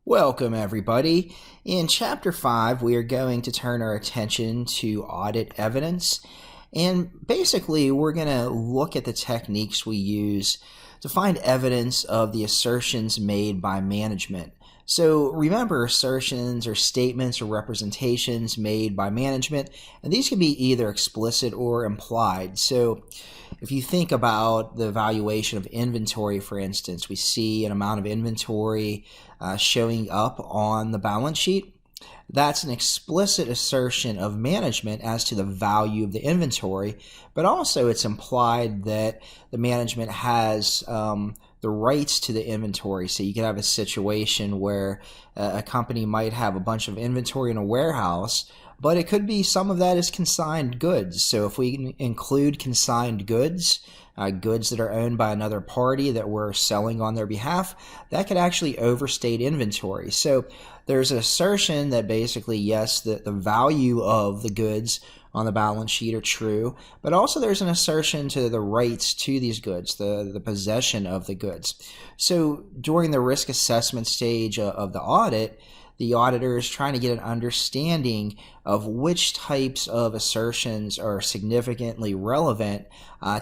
Welcome, everybody. In Chapter 5, we are going to turn our attention to audit evidence. And basically, we're going to look at the techniques we use to find evidence of the assertions made by management. So remember, assertions or statements or representations made by management, and these can be either explicit or implied. So if you think about the valuation of inventory, for instance, we see an amount of inventory showing up on the balance sheet. That's an explicit assertion of management as to the value of the inventory, but also it's implied that the management has the rights to the inventory. So you could have a situation where a company might have a bunch of inventory in a warehouse, but it could be some of that is consigned goods. So if we include consigned goods, goods that are owned by another party that we're selling on their behalf, that could actually overstate inventory. So there's an assertion that basically, yes, the value of the goods on the balance sheet are true, but also there's an assertion to the rights to these goods, the possession of the goods. So during the risk assessment stage of the audit, the auditor is trying to get an understanding of which types of assertions are significantly relevant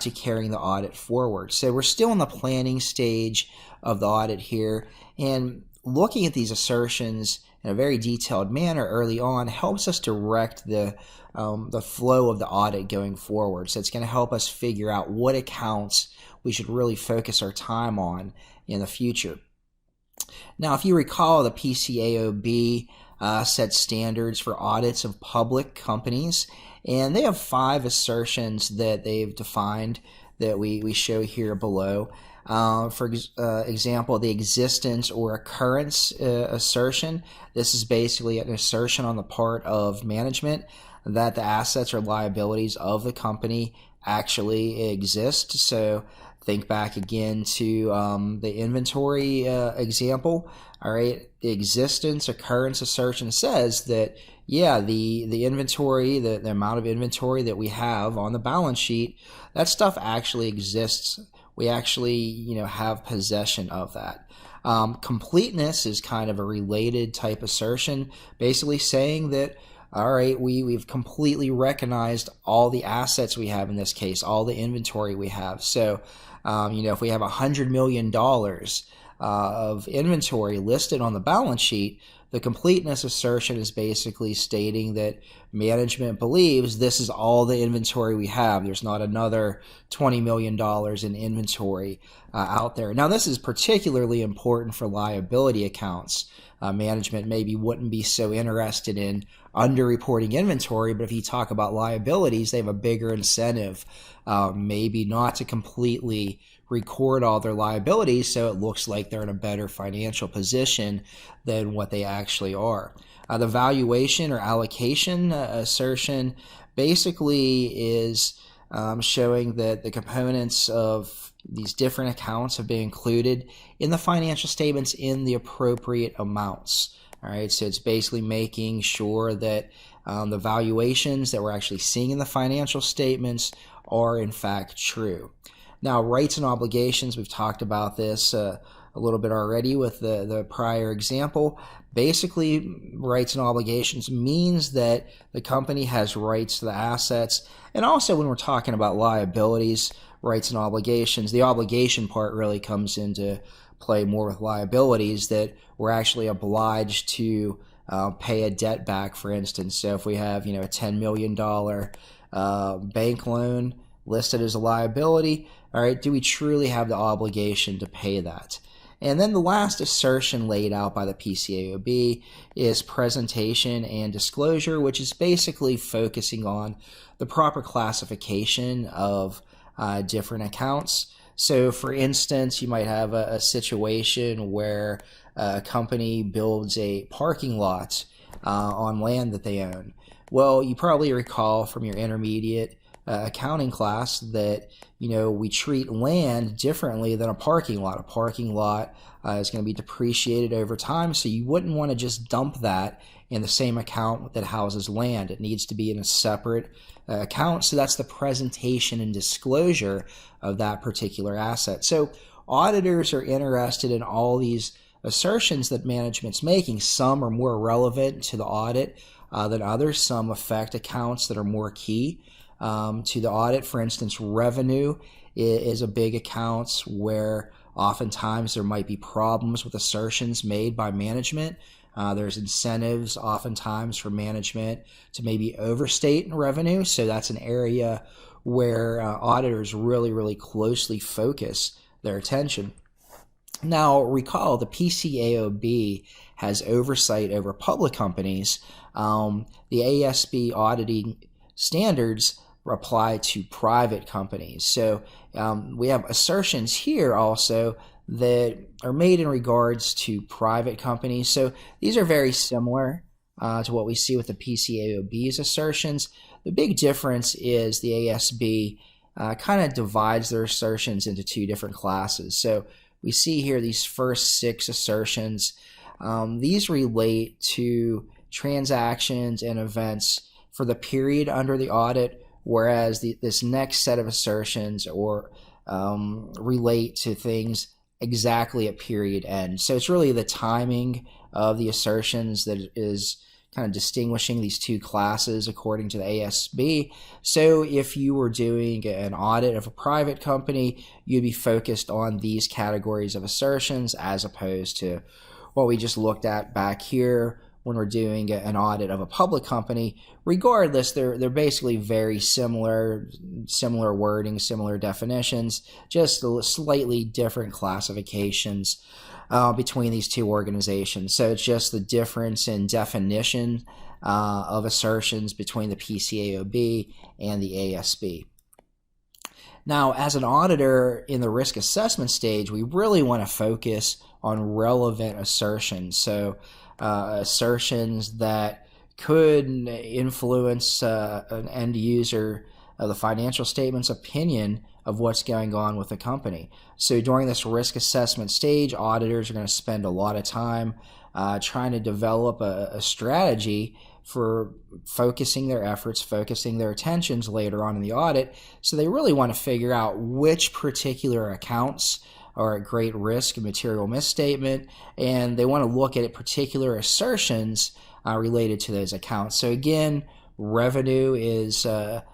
to carrying the audit forward. So we're still in the planning stage of the audit here, and looking at these assertions in a very detailed manner early on helps us direct the flow of the audit going forward. So it's going to help us figure out what accounts we should really focus our time on in the future. Now, if you recall, the PCAOB sets standards for audits of public companies, and they have 5 assertions that they've defined that we show here below. For example, the existence or occurrence assertion. This is basically an assertion on the part of management that the assets or liabilities of the company actually exist. So think back again to the inventory example. All right, the existence occurrence assertion says that, yeah, the inventory, the amount of inventory that we have on the balance sheet, that stuff actually exists. We actually, have possession of that. Completeness is kind of a related type assertion, basically saying that, all right, we've completely recognized all the assets we have in this case, all the inventory we have. So, if we have $100 million of inventory listed on the balance sheet, the completeness assertion is basically stating that management believes this is all the inventory we have. There's not another $20 million in inventory out there. Now, this is particularly important for liability accounts. Management maybe wouldn't be so interested in underreporting inventory, but if you talk about liabilities, they have a bigger incentive maybe not to completely record all their liabilities so it looks like they're in a better financial position than what they actually are. The valuation or allocation assertion basically is showing that the components of these different accounts have been included in the financial statements in the appropriate amounts. All right, so it's basically making sure that the valuations that we're actually seeing in the financial statements are in fact true. Now, rights and obligations, we've talked about this a little bit already with the prior example. Basically, rights and obligations means that the company has rights to the assets. And also when we're talking about liabilities, rights and obligations, the obligation part really comes into play more with liabilities, that we're actually obliged to pay a debt back, for instance. So if we have, a $10 million bank loan listed as a liability, all right, do we truly have the obligation to pay that? And then the last assertion laid out by the PCAOB is presentation and disclosure, which is basically focusing on the proper classification of different accounts. So for instance, you might have a situation where a company builds a parking lot on land that they own. Well, you probably recall from your intermediate accounting class that we treat land differently than a parking lot. A parking lot is going to be depreciated over time, so you wouldn't want to just dump that in the same account that houses land. It needs to be in a separate account, so that's the presentation and disclosure of that particular asset. So auditors are interested in all these assertions that management's making. Some are more relevant to the audit than others. Some affect accounts that are more key to the audit. For instance, revenue is a big account where oftentimes there might be problems with assertions made by management. There's incentives oftentimes for management to maybe overstate in revenue. So that's an area where auditors really closely focus their attention. Now, recall the PCAOB has oversight over public companies. The ASB auditing standards apply to private companies. So we have assertions here also that are made in regards to private companies. So these are very similar to what we see with the PCAOB's assertions. The big difference is the ASB kind of divides their assertions into two different classes. So we see here these first 6 assertions. These relate to transactions and events for the period under the audit, whereas this next set of assertions relate to things exactly at period end. So it's really the timing of the assertions that is kind of distinguishing these two classes according to the ASB. So if you were doing an audit of a private company, you'd be focused on these categories of assertions as opposed to what we just looked at back here when we're doing an audit of a public company. Regardless, they're basically very similar wording, similar definitions, just slightly different classifications between these two organizations. So it's just the difference in definition of assertions between the PCAOB and the ASB. Now, as an auditor in the risk assessment stage, we really want to focus on relevant assertions. So assertions that could influence an end user of the financial statement's opinion of what's going on with the company. So during this risk assessment stage, auditors are going to spend a lot of time trying to develop a strategy for focusing their efforts, focusing their attentions later on in the audit. So they really want to figure out which particular accounts are at great risk of material misstatement, and they want to look at particular assertions related to those accounts. So again, revenue is a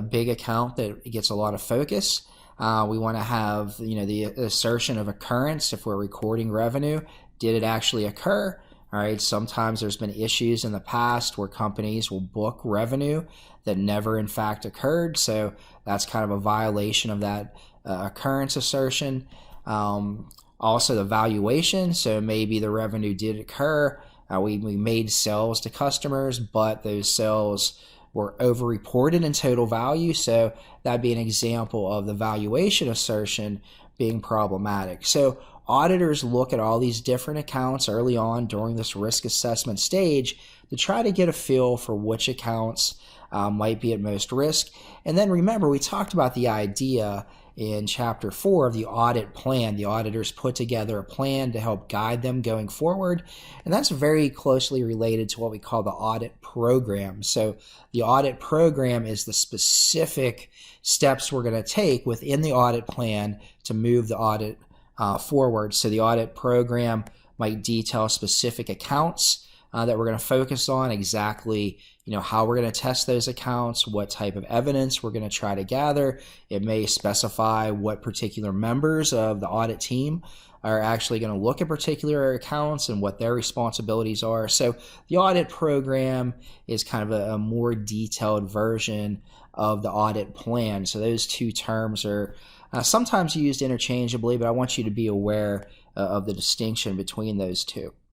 big account that gets a lot of focus. We want to have the assertion of occurrence. If we're recording revenue, did it actually occur? All right, sometimes there's been issues in the past where companies will book revenue that never in fact occurred, so that's kind of a violation of that occurrence assertion. Also the valuation, so maybe the revenue did occur, we made sales to customers, but those sales were overreported in total value, so that'd be an example of the valuation assertion being problematic. So auditors look at all these different accounts early on during this risk assessment stage to try to get a feel for which accounts might be at most risk. And then remember, we talked about the idea in Chapter 4 of the audit plan. The auditors put together a plan to help guide them going forward, and that's very closely related to what we call the audit program. So the audit program is the specific steps we're going to take within the audit plan to move the audit forward. So the audit program might detail specific accounts that we're going to focus on, exactly how we're going to test those accounts, what type of evidence we're going to try to gather. It may specify what particular members of the audit team are actually going to look at particular accounts and what their responsibilities are. So the audit program is kind of a more detailed version of the audit plan. So those two terms are sometimes used interchangeably, but I want you to be aware of the distinction between those two.